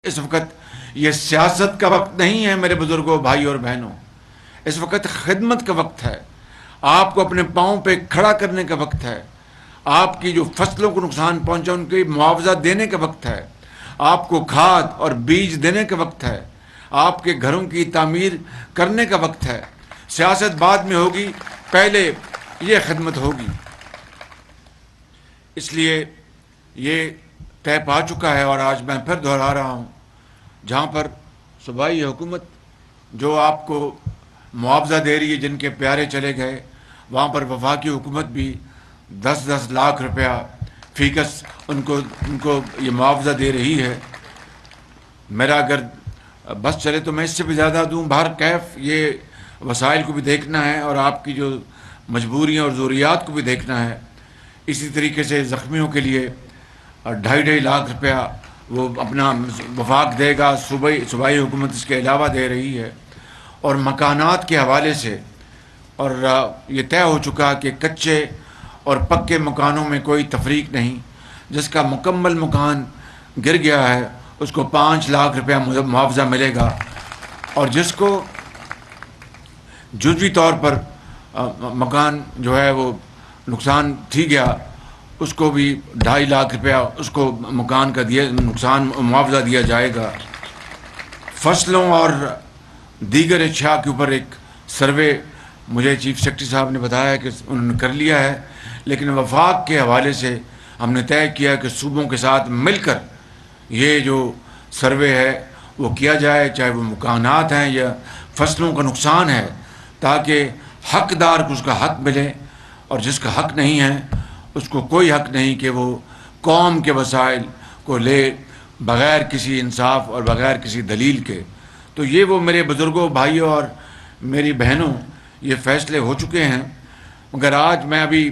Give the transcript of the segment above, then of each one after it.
اس وقت یہ سیاست کا وقت نہیں ہے میرے بزرگوں، بھائی اور بہنوں. اس وقت خدمت کا وقت ہے. آپ کو اپنے پاؤں پہ کھڑا کرنے کا وقت ہے. آپ کی جو فصلوں کو نقصان پہنچا ان کے معاوضہ دینے کا وقت ہے. آپ کو کھاد اور بیج دینے کا وقت ہے. آپ کے گھروں کی تعمیر کرنے کا وقت ہے. سیاست بعد میں ہوگی، پہلے یہ خدمت ہوگی. اس لیے یہ طے پا چکا ہے اور آج میں پھر دہرا رہا ہوں، جہاں پر صوبائی حکومت جو آپ کو معاوضہ دے رہی ہے، جن کے پیارے چلے گئے، وہاں پر وفاقی حکومت بھی 10-10 لاکھ روپیہ فی کس ان کو یہ معاوضہ دے رہی ہے. میرا اگر بس چلے تو میں اس سے بھی زیادہ دوں. بہر کیف یہ وسائل کو بھی دیکھنا ہے اور آپ کی جو مجبوریاں اور ضروریات کو بھی دیکھنا ہے. اسی طریقے سے زخمیوں کے لیے 2.5 لاکھ روپیہ وہ اپنا وفاق دے گا. صوبائی حکومت اس کے علاوہ دے رہی ہے. اور مکانات کے حوالے سے اور یہ طے ہو چکا کہ کچے اور پکے مکانوں میں کوئی تفریق نہیں. جس کا مکمل مکان گر گیا ہے اس کو 5 لاکھ روپیہ معاوضہ ملے گا، اور جس کو جزوی طور پر مکان جو ہے وہ نقصان تھی گیا اس کو بھی 2.5 لاکھ روپیہ اس کو مکان کا نقصان معاوضہ دیا جائے گا. فصلوں اور دیگر اشیاء کے اوپر ایک سروے مجھے چیف سیکرٹری صاحب نے بتایا کہ انہوں نے کر لیا ہے، لیکن وفاق کے حوالے سے ہم نے طے کیا کہ صوبوں کے ساتھ مل کر یہ جو سروے ہے وہ کیا جائے، چاہے وہ مکانات ہیں یا فصلوں کا نقصان ہے، تاکہ حقدار کو اس کا حق ملے، اور جس کا حق نہیں ہے اس کو کوئی حق نہیں کہ وہ قوم کے وسائل کو لے بغیر کسی انصاف اور بغیر کسی دلیل کے. تو یہ وہ میرے بزرگوں، بھائیوں اور میری بہنوں یہ فیصلے ہو چکے ہیں. مگر آج میں ابھی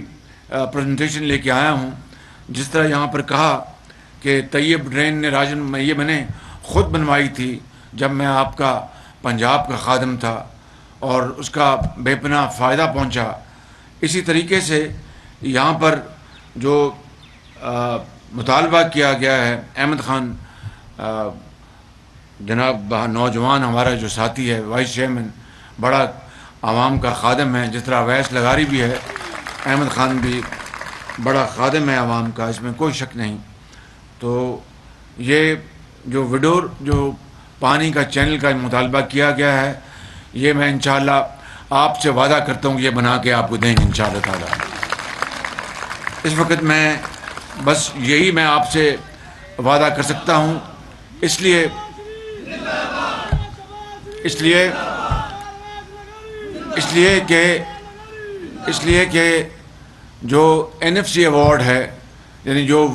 پریزنٹیشن لے کے آیا ہوں. جس طرح یہاں پر کہا کہ طیب ڈرین نے یہ میں نے خود بنوائی تھی جب میں آپ کا پنجاب کا خادم تھا اور اس کا بے پناہ فائدہ پہنچا. اسی طریقے سے یہاں پر جو مطالبہ کیا گیا ہے، احمد خان جناب نوجوان ہمارا جو ساتھی ہے، وائس چیئرمین، بڑا عوام کا خادم ہے. جس طرح ویس لغاری بھی ہے، احمد خان بھی بڑا خادم ہے عوام کا، اس میں کوئی شک نہیں. تو یہ جو وڈور جو پانی کا چینل کا مطالبہ کیا گیا ہے، یہ میں انشاءاللہ آپ سے وعدہ کرتا ہوں کہ یہ بنا کے آپ کو دیں گے انشاءاللہ تعالی. اس وقت میں بس یہی میں آپ سے وعدہ کر سکتا ہوں. اس لیے کہ جو NFC ایوارڈ ہے، یعنی جو